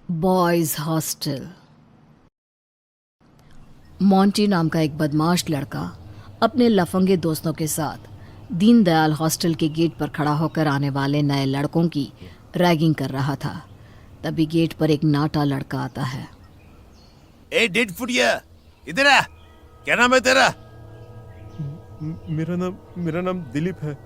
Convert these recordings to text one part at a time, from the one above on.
Boys hostel. Monty नाम का एक बदमाश लड़का अपने लफंगे दोस्तों के साथ दीनदयाल हॉस्टल के गेट पर खड़ा होकर आने वाले नए लड़कों की रैगिंग कर रहा था। तभी गेट पर एक नाटा लड़का आता है। ए डेड फुटिया, इधर आ। क्या नाम है तेरा? मेरा नाम दिलीप है।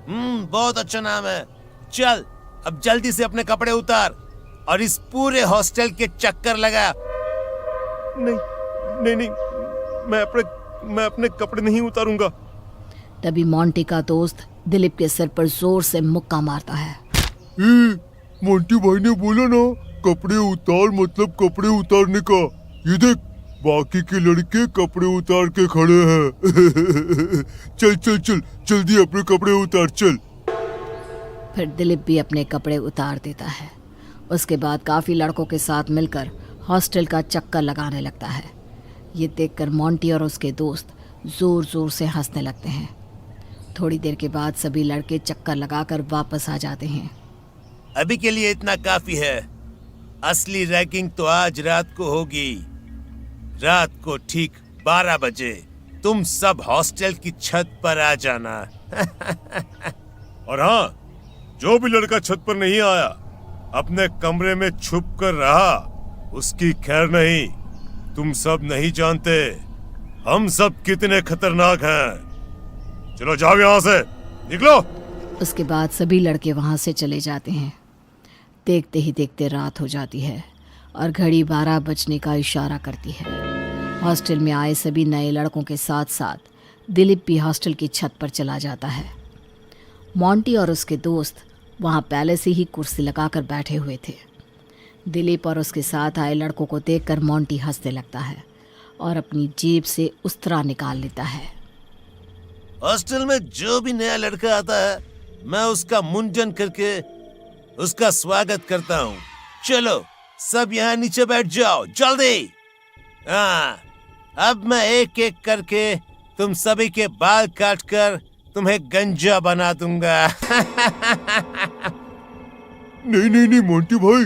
बहुत अच्छा नाम है। चल अब जल्दी से अपने कपड़े उतार और इस पूरे हॉस्टल के चक्कर लगा। नहीं, मैं अपने कपड़े नहीं उतारूंगा। तभी मोंटी का दोस्त दिलीप के सिर पर जोर से मुक्का मारता है। मोंटी भाई ने बोला ना, कपड़े उतार मतलब कपड़े उतारने का। ये देख, बाकी के लड़के कपड़े उतार के खड़े हैं। चल जल्दी अपने कपड़े उतार चल। फिर दिलीप भी अपने कपड़े उतार देता है। उसके बाद काफ़ी लड़कों के साथ मिलकर हॉस्टल का चक्कर लगाने लगता है। ये देखकर मोंटी और उसके दोस्त ज़ोर ज़ोर से हंसने लगते हैं। थोड़ी देर के बाद सभी लड़के चक्कर लगाकर वापस आ जाते हैं। अभी के लिए इतना काफी है। असली रैगिंग तो आज रात को होगी। रात को ठीक 12 बजे तुम सब हॉस्टल की छत पर आ जाना। और हाँ, जो भी लड़का छत पर नहीं आया, अपने कमरे में छुप कर रहा, उसकी खैर नहीं। तुम सब नहीं जानते हम सब कितने खतरनाक हैं। चलो जाओ यहाँ से, निकलो। उसके बाद सभी लड़के वहाँ से चले जाते हैं। देखते ही देखते रात हो जाती है और घड़ी 12 बजने का इशारा करती है। हॉस्टल में आए सभी नए लड़कों के साथ साथ दिलीप भी हॉस्टल की छत पर चला जाता है। मोंटी और उसके दोस्त वहाँ पहले से ही कुर्सी लगाकर बैठे हुए थे। दिलीप और उसके साथ आए लड़कों को देखकर मोंटी हंसने लगता है और अपनी जेब से उस्तरा निकाल लेता है। हॉस्टल में जो भी नया लड़का आता है, मैं उसका मुंडन करके उसका स्वागत करता हूँ। चलो सब यहाँ नीचे बैठ जाओ जल्दी। हाँ, अब मैं एक एक करके तुम सभी के बाल काटकर तुम्हें गंजा बना दूंगा। नहीं मोंटी भाई,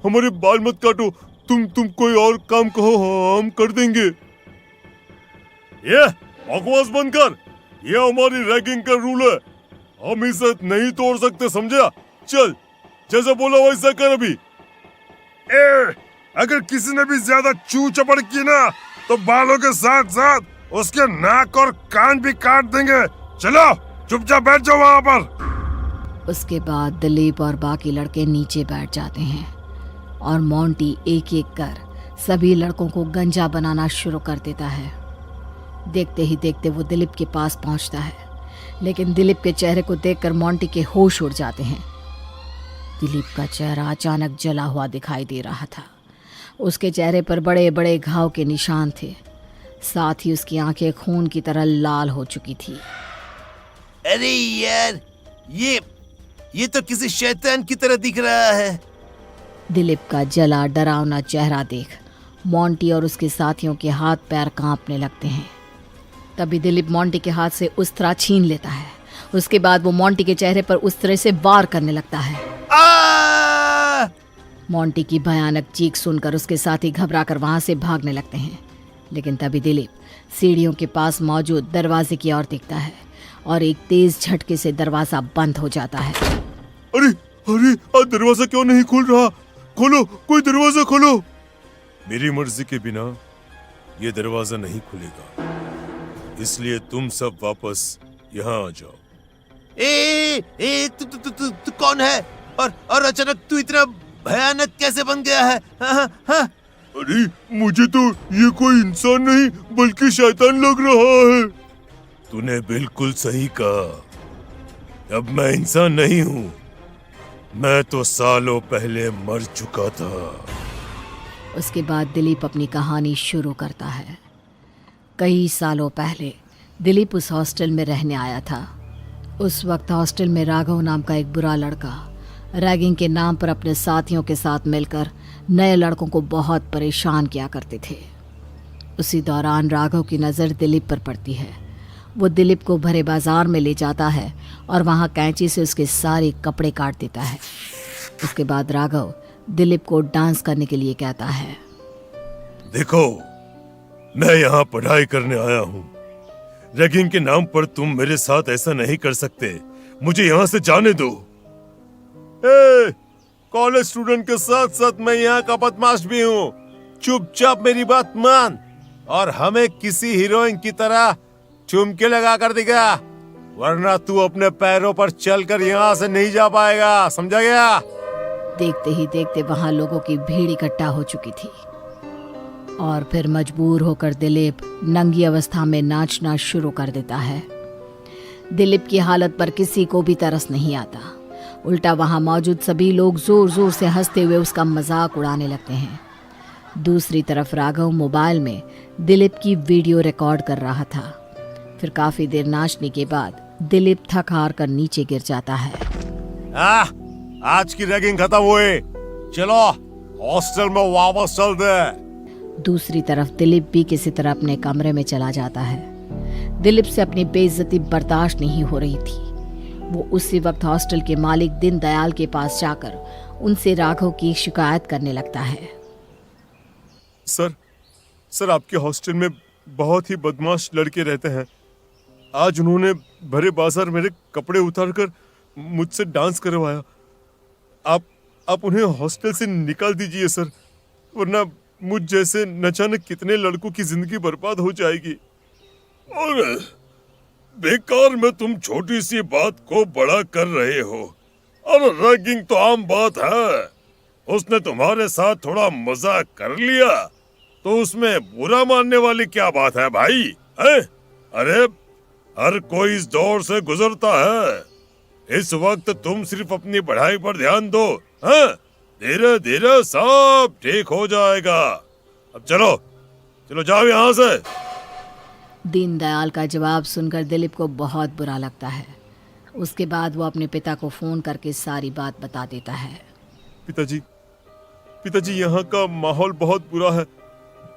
हमारे बाल मत काटो। तुम कोई और काम कहो, हम कर देंगे। ये बकवास बंद कर। ये हमारी रैगिंग का रूल है, हम इसे नहीं तोड़ सकते, समझा? चल, जैसा बोला वैसा कर अभी। अगर किसी ने भी ज्यादा चू चपड़ की ना, तो बालों के साथ साथ उसके नाक और कान भी काट देंगे। चलो चुपचाप बैठ जाओ वहाँ पर। उसके बाद दिलीप और बाकी लड़के नीचे बैठ जाते हैं और मोंटी एक एक कर सभी लड़कों को गंजा बनाना शुरू कर देता है। देखते ही देखते वो दिलीप के पास पहुंचता है, लेकिन दिलीप के चेहरे को देखकर मोंटी के होश उड़ जाते हैं। दिलीप का चेहरा अचानक जला हुआ दिखाई दे रहा था। उसके चेहरे पर बड़े बड़े घाव के निशान थे, साथ ही उसकी आंखें खून की तरह लाल हो चुकी थी। अरे यार, ये तो किसी शैतान की तरह दिख रहा है। दिलीप का जला डरावना चेहरा देख मोंटी और उसके साथियों के हाथ पैर कांपने लगते हैं। तभी दिलीप मोंटी के हाथ से उस्तरा छीन लेता है। उसके बाद वो मोंटी के चेहरे पर उस्तरे से वार करने लगता है। मोंटी की भयानक चीख सुनकर उसके साथी घबराकर वहां से भागने लगते हैं, लेकिन तभी दिलीप सीढ़ियों के पास मौजूद दरवाजे की ओर देखता है और एक तेज झटके से दरवाजा बंद हो जाता है। अरे दरवाजा क्यों नहीं खुल रहा? खोलो, कोई दरवाजा खोलो। मेरी मर्जी के बिना ये दरवाजा नहीं खुलेगा, इसलिए तुम सब वापस यहाँ आ जाओ। तू कौन है और अचानक तू इतना भयानक कैसे बन गया है? हाँ। अरे मुझे तो ये कोई इंसान नहीं बल्कि शैतान लग रहा है। तूने बिल्कुल सही कहा। अब मैं इंसान नहीं हूँ, मैं तो सालों पहले मर चुका था। उसके बाद दिलीप अपनी कहानी शुरू करता है। कई सालों पहले दिलीप उस हॉस्टल में रहने आया था। उस वक्त हॉस्टल में राघव नाम का एक बुरा लड़का रैगिंग के नाम पर अपने साथियों के साथ मिलकर नए लड़कों को बहुत परेशान किया करते थे। उसी दौरान राघव की नज़र दिलीप पर पड़ती है। वो दिलीप को भरे बाजार में ले जाता है और वहाँ कैंची से उसके सारे कपड़े काट देता है। उसके बाद राघव दिलीप को डांस करने के लिए कहता है। देखो, मैं यहाँ पढ़ाई करने आया हूँ। रैगिंग के नाम पर तुम मेरे साथ ऐसा नहीं कर सकते। मुझे यहाँ से जाने दो। कॉलेज स्टूडेंट के साथ साथ मैं यहाँ का बदमाश भी हूँ। चुपचाप मेरी बात मान और हमें किसी हीरोइन की तरह चुमके लगा कर दिखा, वरना तू अपने पैरों पर चलकर यहाँ से नहीं जा पाएगा, समझा गया? देखते ही देखते वहां लोगों की भीड़ इकट्ठा हो चुकी थी और फिर मजबूर होकर दिलीप नंगी अवस्था में नाचना शुरू कर देता है। दिलीप की हालत पर किसी को भी तरस नहीं आता। उल्टा वहां मौजूद सभी लोग जोर जोर से हंसते हुए उसका मजाक उड़ाने लगते हैं। दूसरी तरफ राघव मोबाइल में दिलीप की वीडियो रिकॉर्ड कर रहा था। फिर काफी देर नाचने के बाद दिलीप थक हार कर नीचे गिर जाता है। आज की रैगिंग खत्म हुई, चलो हॉस्टल में वापस चल दे। दूसरी तरफ दिलीप भी किसी तरह अपने कमरे में चला जाता है। दिलीप से अपनी बेइज्जती बर्दाश्त नहीं हो रही थी। वो उसी वक्त हॉस्टल के मालिक दीनदयाल के पास जाकर उनसे राघव की शिकायत करने लगता है। सर आपके हॉस्टल में बहुत ही बदमाश लड़के रहते हैं। आज उन्होंने भरे बाजार मेरे कपड़े उतारकर मुझसे डांस करवाया। आप उन्हें हॉस्टल से निकाल दीजिए सर, वरना मुझ जैसे न जाने कितने लड़कों की जिंदगी बर्बाद हो जाएगी। और बेकार में तुम छोटी सी बात को बड़ा कर रहे हो। और रैगिंग तो आम बात है। उसने तुम्हारे साथ थोड़ा मजाक कर लिया तो उसमें बुरा मानने वाली क्या बात है भाई? है? अरे हर कोई इस दौर से गुजरता है। इस वक्त तुम सिर्फ अपनी पढ़ाई पर ध्यान दो। धीरे धीरे सब ठीक हो जाएगा। अब चलो जाओ यहाँ से। दीनदयाल का जवाब सुनकर दिलीप को बहुत बुरा लगता है। उसके बाद वो अपने पिता को फोन करके सारी बात बता देता है। पिताजी यहाँ का माहौल बहुत बुरा है।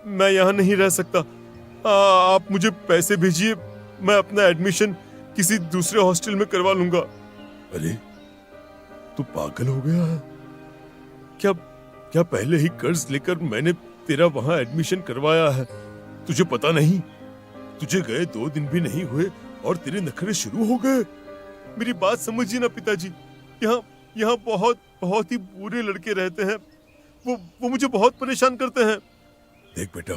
मैं यहाँ नहीं रह सकता। आप मुझे पैसे भेजिए, मैं अपना एडमिशन किसी दूसरे हॉस्टल में करवा लूंगा। अरे तू पागल हो गया है क्या पहले ही कर्ज लेकर मैंने तेरा वहां एडमिशन करवाया है? तुझे पता नहीं? तुझे गए 2 दिन भी नहीं हुए और तेरे नखरे शुरू हो गए। मेरी बात समझिए ना पिताजी। यहाँ बहुत ही बुरे लड़के रहते हैं। वो मुझे बहुत परेशान करते हैं। देख बेटा,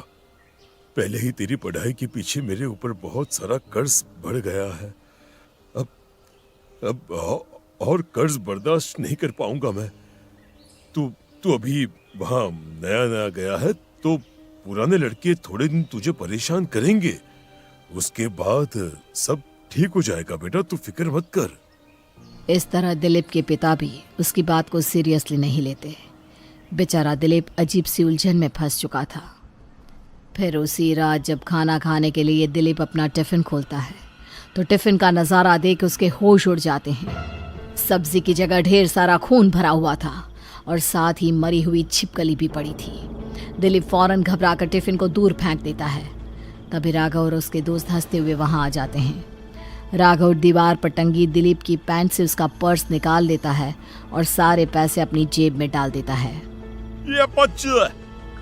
पहले ही तेरी पढ़ाई के पीछे मेरे ऊपर बहुत सारा कर्ज बढ़ गया है। अब और कर्ज बर्दाश्त नहीं कर पाऊंगा मैं। तू अभी वहां नया गया है तो पुराने लड़के थोड़े दिन तुझे परेशान करेंगे। उसके बाद सब ठीक हो जाएगा बेटा, तू फिक्र मत कर। इस तरह दिलीप के पिता भी उसकी बात को सीरियसली नहीं लेते। बेचारा दिलीप अजीब सी उलझन में फंस चुका था। फिर उसी रात जब खाना खाने के लिए दिलीप अपना टिफिन खोलता है तो टिफिन का नज़ारा देख उसके होश उड़ जाते हैं। सब्जी की जगह ढेर सारा खून भरा हुआ था और साथ ही मरी हुई छिपकली भी पड़ी थी। दिलीप फौरन घबराकर टिफिन को दूर फेंक देता है। तभी राघव और उसके दोस्त हंसते हुए वहां आ जाते हैं। राघव दीवार पर टंगी दिलीप की पैंट से उसका पर्स निकाल लेता है और सारे पैसे अपनी जेब में डाल देता है। ये बच्चा,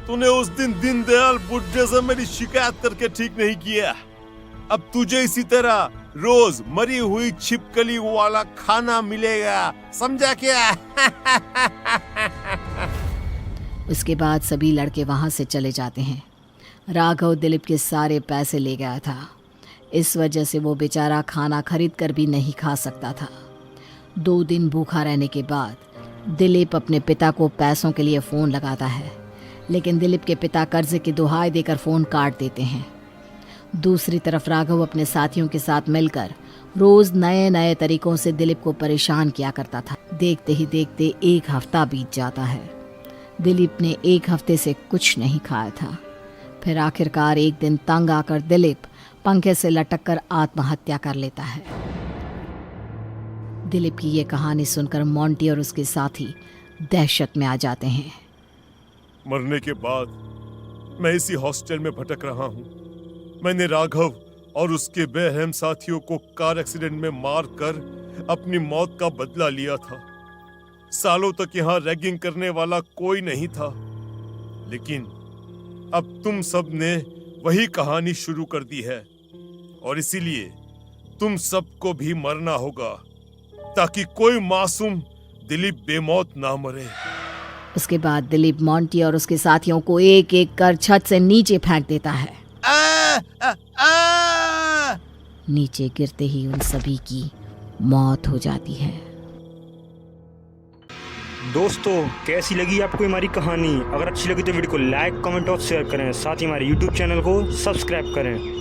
तूने उस दिन दीनदयाल बुड्ढे से मेरी शिकायत करके ठीक नहीं किया। अब तुझे इसी तरह रोज मरी हुई छिपकली वाला खाना मिलेगा, समझा क्या? उसके बाद सभी लड़के वहां से चले जाते हैं। राघव दिलीप के सारे पैसे ले गया था। इस वजह से वो बेचारा खाना खरीद कर भी नहीं खा सकता था। 2 दिन भूखा रहने के बाद दिलीप अपने पिता को पैसों के लिए फ़ोन लगाता है, लेकिन दिलीप के पिता कर्जे की दुहाई देकर फ़ोन काट देते हैं। दूसरी तरफ राघव अपने साथियों के साथ मिलकर रोज़ नए नए तरीकों से दिलीप को परेशान किया करता था। देखते ही देखते 1 हफ्ता बीत जाता है। दिलीप ने 1 हफ्ते से कुछ नहीं खाया था। फिर आखिरकार एक दिन तंग आकर दिलीप पंखे से लटक कर आत्महत्या कर लेता है। दिलीप की ये कहानी सुनकर मोंटी और उसके साथी दहशत में आ जाते हैं। मरने के बाद मैं इसी हॉस्टल में भटक रहा हूँ। मैंने राघव और उसके बेरहम साथियों को कार एक्सीडेंट में मार कर अपनी मौत का बदला लिया था। सालों तक यहाँ रैगिंग करने वाला कोई नहीं था, लेकिन अब तुम सब ने वही कहानी शुरू कर दी है और इसीलिए तुम सबको भी मरना होगा ताकि कोई मासूम दिलीप बेमौत ना मरे। उसके बाद दिलीप मोंटी और उसके साथियों को एक एक कर छत से नीचे फेंक देता है। आ, आ, आ! नीचे गिरते ही उन सभी की मौत हो जाती है। दोस्तों, कैसी लगी आपको हमारी कहानी? अगर अच्छी लगी तो वीडियो को लाइक, कमेंट और शेयर करें। साथ ही हमारे YouTube चैनल को सब्सक्राइब करें।